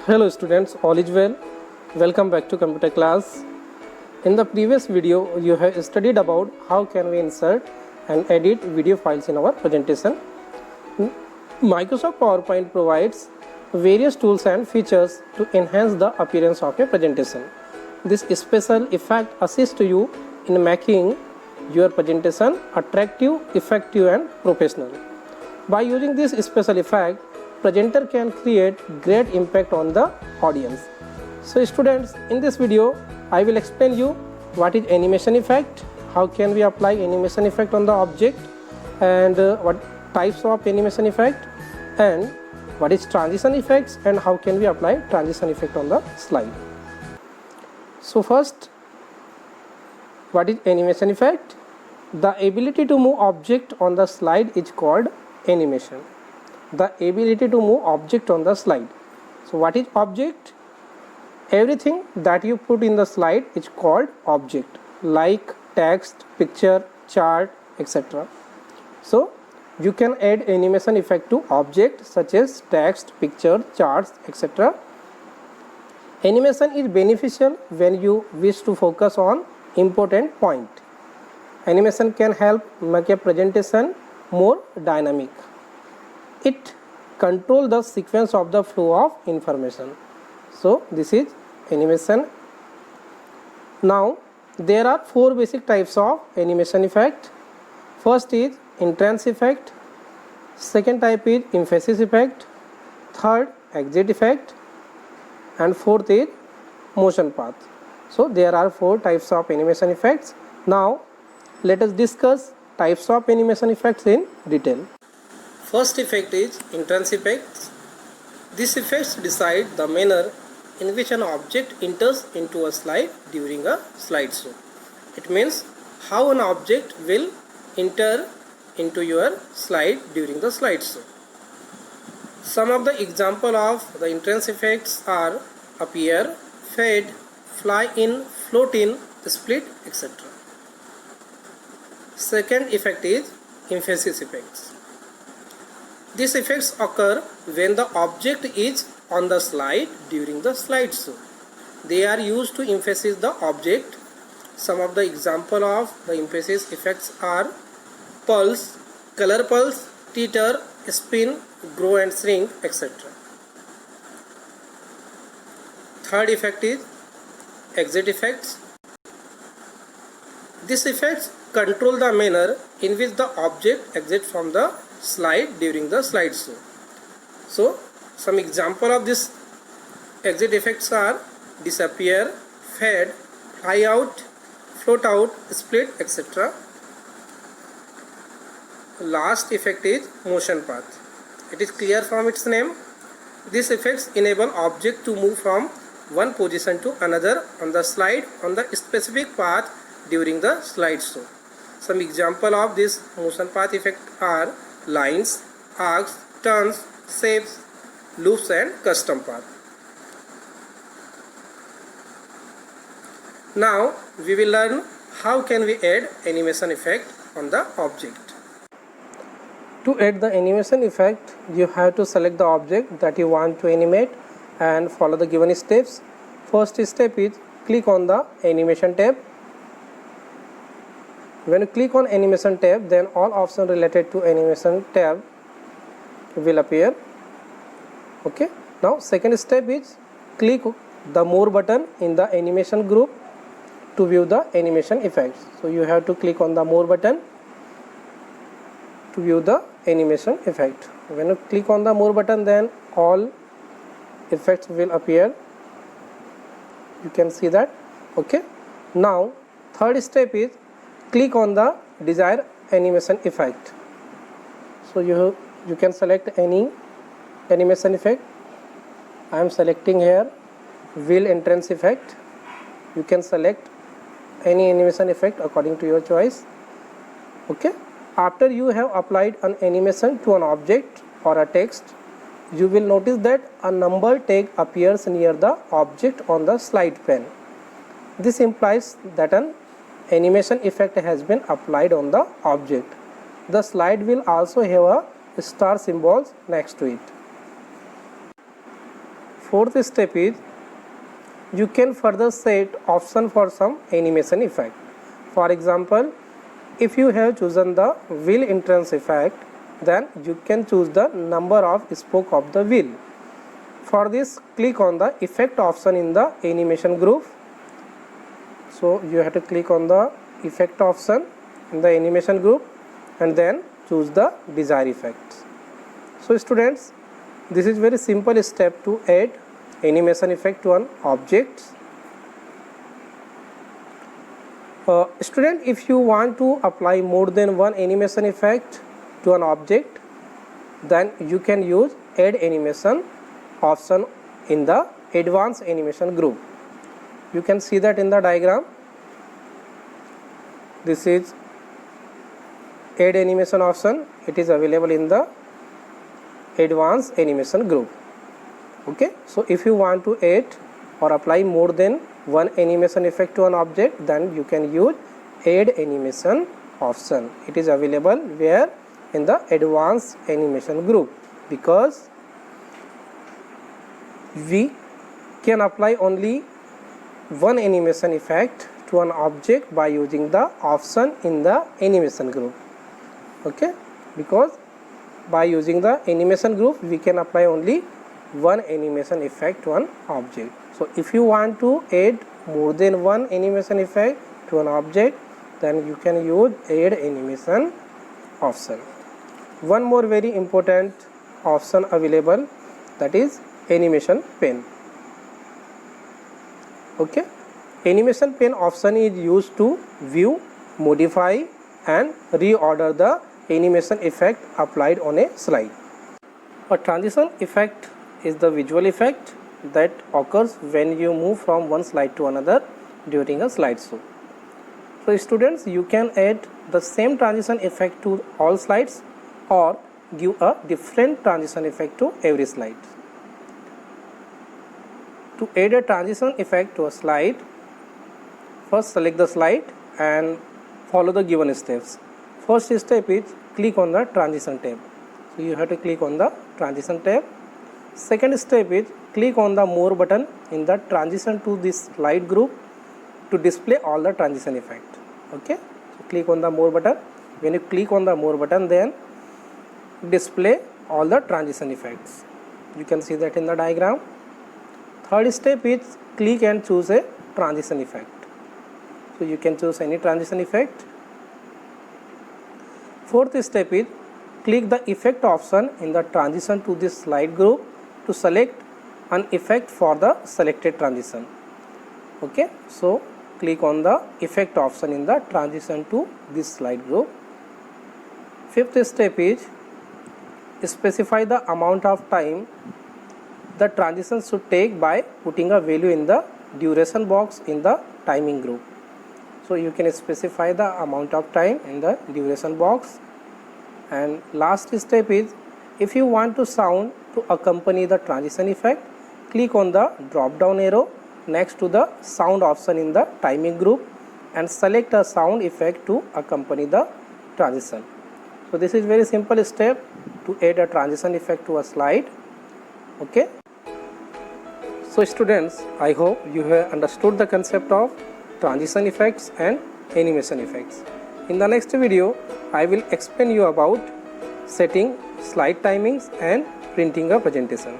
Hello students, all is well. Welcome back to computer class. In the previous video, you have studied about how can we insert and edit video files in our presentation. Microsoft PowerPoint provides various tools and features to enhance the appearance of a presentation. This special effect assists you in making your presentation attractive, effective and professional. By using this special effect, presenter can create great impact on the audience. So students, in this video I will explain you what is animation effect, how can we apply animation effect on the object, and what types of animation effect, and what is transition effects, and how can we apply transition effect on the slide. So first, what is animation effect? The ability to move object on the slide is called animation. The ability to move object on the slide. So what is object? Everything that you put in the slide is called object, like text, picture, chart, etc. So you can add animation effect to objects such as text, picture, charts, etc. Animation is beneficial when you wish to focus on important point. Animation can help make a presentation more dynamic. It controls the sequence of the flow of information. So this is animation. Now there are four basic types of animation effect. First is entrance effect, second type is emphasis effect, third exit effect, and fourth is motion path. So there are four types of animation effects. Now let us discuss types of animation effects in detail. First effect is entrance effect. This effect decides the manner in which an object enters into a slide during a slideshow. It means how an object will enter into your slide during the slideshow. Some of the examples of the entrance effects are appear, fade, fly in, float in, split, etc. Second effect is emphasis effects. These effects occur when the object is on the slide during the slideshow. They are used to emphasize the object. Some of the examples of the emphasis effects are pulse, color pulse, teeter, spin, grow and shrink, etc. Third effect is exit effects. These effects control the manner in which the object exits from the slide during the slideshow. So some example of this exit effects are disappear, fade, fly out, float out, split, etc. Last effect is motion path. It is clear from its name. These effects enable object to move from one position to another on the slide on the specific path during the slideshow. Some example of this motion path effect are lines, arcs, turns, shapes, loops and custom path. Now we will learn how can we add animation effect on the object. To add the animation effect, you have to select the object that you want to animate and follow the given steps. First step is click on the animation tab. When you click on animation tab, then all options related to animation tab will appear. Okay. Now second step is click the more button in the animation group to view the animation effects. So you have to click on the more button to view the animation effect. When you click on the more button, then all effects will appear. You can see that. Okay. Now third step is click on the desired animation effect. So you can select any animation effect. I am selecting here wheel entrance effect. You can select any animation effect according to your choice. Okay. After you have applied an animation to an object or a text, you will notice that a number tag appears near the object on the slide pane. This implies that an animation effect has been applied on the object. The slide will also have a star symbols next to it. Fourth step is you can further set option for some animation effect. For example, if you have chosen the wheel entrance effect, then you can choose the number of spoke of the wheel. For this, click on the effect option in the animation group. So you have to click on the effect option in the animation group and then choose the desired effects. So students, this is very simple step to add animation effect to an object. Student, if you want to apply more than one animation effect to an object, then you can use add animation option in the advanced animation group. You can see that in the diagram. This is add animation option. It is available in the advanced animation group. Okay, so if you want to add or apply more than one animation effect to an object, then you can use add animation option. It is available where? In the advanced animation group, because we can apply only one animation effect to an object by using the option in the animation group. Okay, because by using the animation group we can apply only one animation effect to an object. So if you want to add more than one animation effect to an object, then you can use add animation option. One more very important option available, that is animation pen. Okay, animation pen option is used to view, modify and reorder the animation effect applied on a slide. A transition effect is the visual effect that occurs when you move from one slide to another during a slideshow. So students, you can add the same transition effect to all slides or give a different transition effect to every slide. To add a transition effect to a slide, first select the slide and follow the given steps. First step is click on the transition tab. So you have to click on the transition tab. Second step is click on the more button in the transition to this slide group to display all the transition effect. Okay, so click on the more button. When you click on the more button, then display all the transition effects. You can see that in the diagram. Third step is click and choose a transition effect. So you can choose any transition effect. Fourth step is click the effect option in the transition to this slide group to select an effect for the selected transition. Okay, so click on the effect option in the transition to this slide group. Fifth step is specify the amount of time the transition should take by putting a value in the duration box in the timing group. So you can specify the amount of time in the duration box. And last step is, if you want to sound to accompany the transition effect, click on the drop down arrow next to the sound option in the timing group and select a sound effect to accompany the transition. So this is very simple step to add a transition effect to a slide. Okay. So students, I hope you have understood the concept of transition effects and animation effects. In the next video, I will explain you about setting slide timings and printing a presentation.